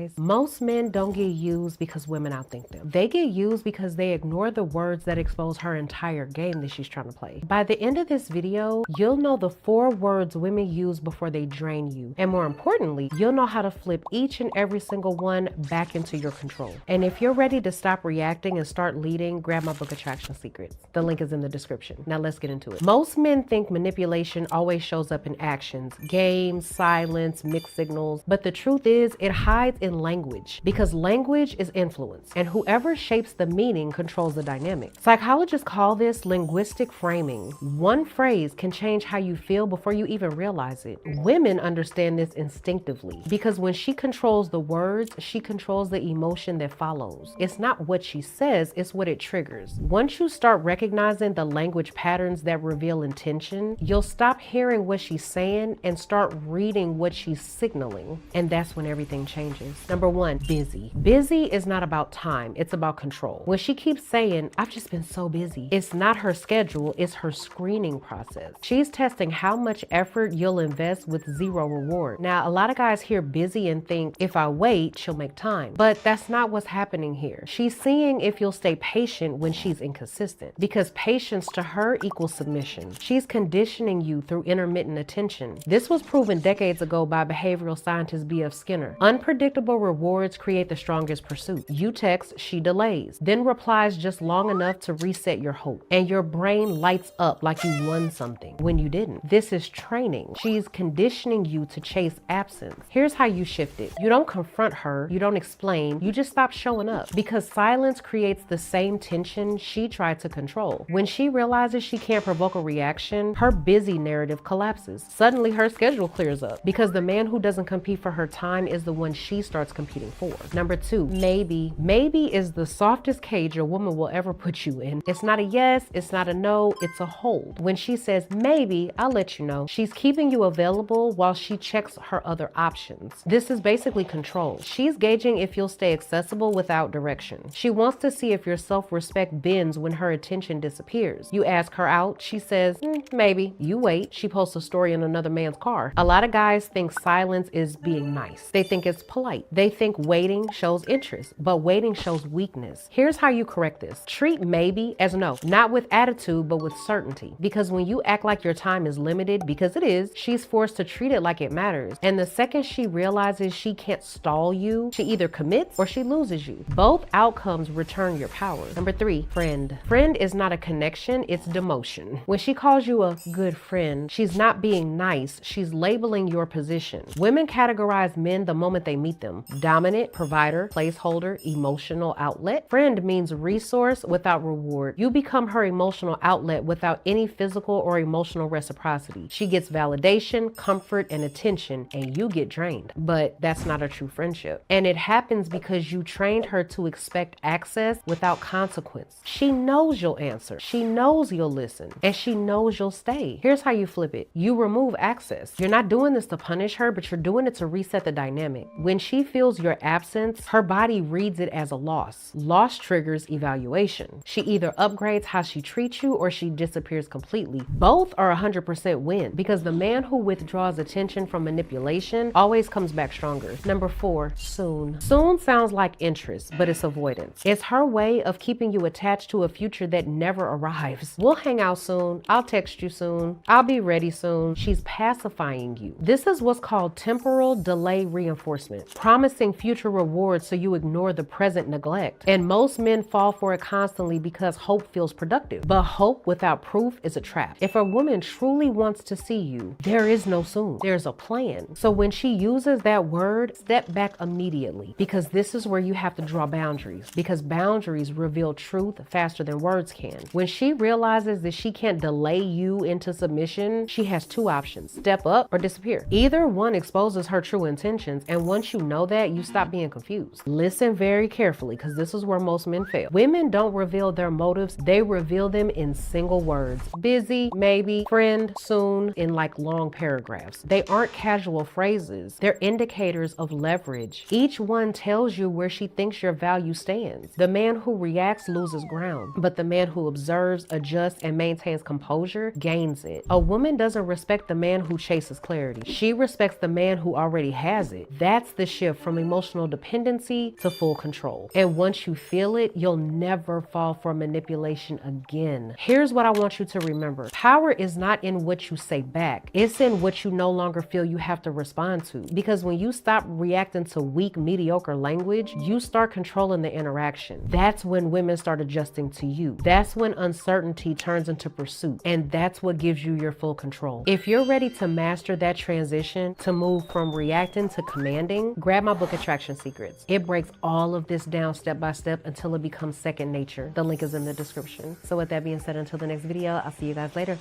guys. Most men don't get used because women outthink them. They get used because they ignore the words that expose her entire game that she's trying to play. By the end of this video, you'll know the 4 words women use before they drain you. And more importantly, you'll know how to flip each and every single one back into your control. And if you're ready to stop reacting and start leading, grab my book, Attraction Secrets. The link is in the description. Now let's get into it. Most men think manipulation always shows up in actions, games, silence, mixed signals. But the truth is, it hides in language, because language is influence, and whoever shapes the meaning controls the dynamic. Psychologists call this linguistic framing. One phrase can change how you feel before you even realize it. Women understand this instinctively, because when she controls the words, she controls the emotion that follows. It's not what she says, it's what it triggers. Once you start recognizing the language patterns that reveal intention, you'll stop hearing what she's saying and start reading what she's signaling. And that's when everything changes. Number 1, busy. Busy is not about time, it's about control. When she keeps saying, I've just been so busy, it's not her schedule, it's her screening process. She's testing how much effort you'll invest with 0 reward. Now, a lot of guys hear busy and think, if I wait, she'll make time. But that's not what's happening here. She's seeing if you'll stay patient when she's inconsistent, because patience to her equals submission. She's conditioning you through intermittent attention. This was proven decades ago by behavioral scientist B.F. Skinner. Unpredictable rewards create the strongest pursuit. You text, she delays, then replies just long enough to reset your hope, and your brain lights up like you won something when you didn't. This is training. She's conditioning you to chase absence. Here's how you shift it. You don't confront her, you don't explain, you just stop showing up, because silence creates the same tension she tried to control. When she realizes she can't provoke a reaction, her busy narrative collapses. Suddenly her schedule clears up, because the man who doesn't compete for her time is the one she starts competing for. Number 2, maybe. Maybe is the softest cage a woman will ever put you in. It's not a yes, it's not a no, it's a hold. When she says maybe, I'll let you know, she's keeping you available while she checks her other options. This is basically control. She's gauging if you'll stay accessible without direction. She wants to see if your self-respect bends when her attention disappears. You ask her out, she says, maybe. You wait, she posts a story in another man's car. A lot of guys think silence is being nice. They think it's polite. They think waiting shows interest, but waiting shows weakness. Here's how you correct this. Treat maybe as no, not with attitude, but with certainty. Because when you act like your time is limited, because it is, she's forced to treat it like it matters. And the second she realizes she can't stall you, she either commits or she loses you. Both outcomes return your power. Number 3, friend. Friend is not a connection, it's demotion. When she calls you a good friend, she's not being nice, she's labeling your position. Women categorize men the moment they meet them. Dominant, provider, placeholder, emotional outlet. Friend means resource without reward. You become her emotional outlet without any physical or emotional reciprocity. She gets validation, comfort, and attention, and you get drained. But that's not a true friendship. And it happens because you trained her to expect access without consequence. She knows you'll answer. She knows you'll listen. And she knows you'll stay. Here's how you flip it. You remove access. You're not doing this to punish her, but you're doing it to reset the dynamic. When she feels your absence, her body reads it as a loss. Loss triggers evaluation. She either upgrades how she treats you or she disappears completely. Both are 100% win, because the man who withdraws attention from manipulation always comes back stronger. Number 4, soon. Soon sounds like interest, but it's avoidance. It's her way of keeping you attached to a future that never arrives. We'll hang out soon. I'll text you soon. I'll be ready soon. She's pacifying you. This is what's called temporal delay reinforcement, promising future rewards so you ignore the present neglect. And most men fall for it constantly because hope feels productive. But hope without proof is a trap. If a woman truly wants to see you, there is no soon. There's a plan. So when she uses that word, step back immediately, because this is where you have to draw boundaries, because boundaries reveal truth faster than words can. When she realizes that she can't delay you into submission, she has 2 options: step up or disappear. Either one exposes her true intentions, and once you know that, you stop being confused. Listen very carefully, because this is where most men fail. Women don't reveal their motives, they reveal them in single words. Busy, maybe, friend, soon, in like long paragraphs. They aren't casual phrases, they're indicators of leverage. Each one tells you where she thinks your value stands. The man who reacts loses ground, but the man who observes, adjusts, and maintains composure gains it. A woman doesn't respect the man who chases clarity. She respects the man who already has it. That's the shift shift from emotional dependency to full control. And once you feel it, you'll never fall for manipulation again. Here's what I want you to remember. Power is not in what you say back. It's in what you no longer feel you have to respond to. Because when you stop reacting to weak, mediocre language, you start controlling the interaction. That's when women start adjusting to you. That's when uncertainty turns into pursuit. And that's what gives you your full control. If you're ready to master that transition, to move from reacting to commanding, grab my book, Attraction Secrets. It breaks all of this down step by step until it becomes second nature. The link is in the description. So with that being said, until the next video, I'll see you guys later.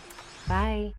Bye.